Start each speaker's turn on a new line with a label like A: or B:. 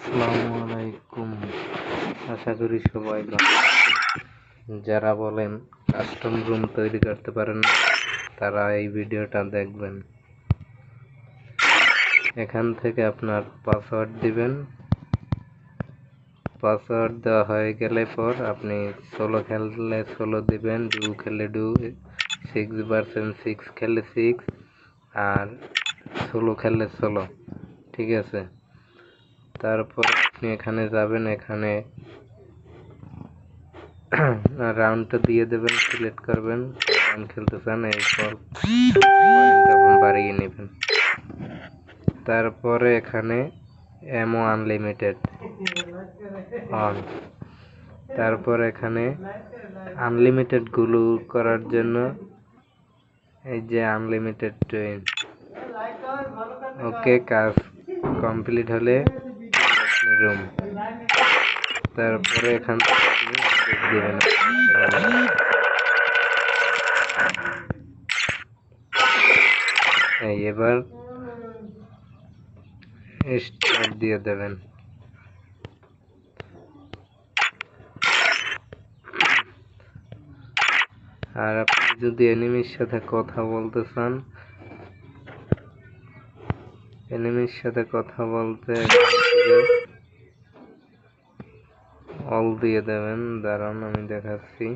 A: আসসালামু আলাইকুম। আশা করি সবাই ভালো আছেন। যারা বলেন কাস্টম রুম তৈরি করতে পারেন না, তারা এই ভিডিওটা দেখবেন। এখান থেকে আপনার পাসওয়ার্ড দিবেন। পাসওয়ার্ড দেওয়া হয়ে গেলে পর আপনি সোলো খেললে সোলো দিবেন, ডু খেললে ডু, 6 খেললে 6, আর সোলো খেললে সোলো। ঠিক আছে, তারপর আপনি এখানে যাবেন, এখানে রাউন্ডটা দিয়ে দেবেন, সিলেক্ট করবেন রাউন্ড খেলতে চান, এরপর পয়েন্ট বাড়িয়ে নেবেন। তারপরে এখানে এমও আনলিমিটেড অন। তারপর এখানে আনলিমিটেড গুলো করার জন্য এই যে আনলিমিটেড ট্রেন, ওকে, কাজ কমপ্লিট হলে রুম। তারপরে এখান থেকে আপনি দেবেন। এবার স্টার্ট দিয়ে দেবেন। আর আপনি যদি এনিমির সাথে কথা বলতে চান, এনিমির সাথে কথা বলতে অল দিয়ে দেবেন। দাঁড়ান, আমি দেখাচ্ছি।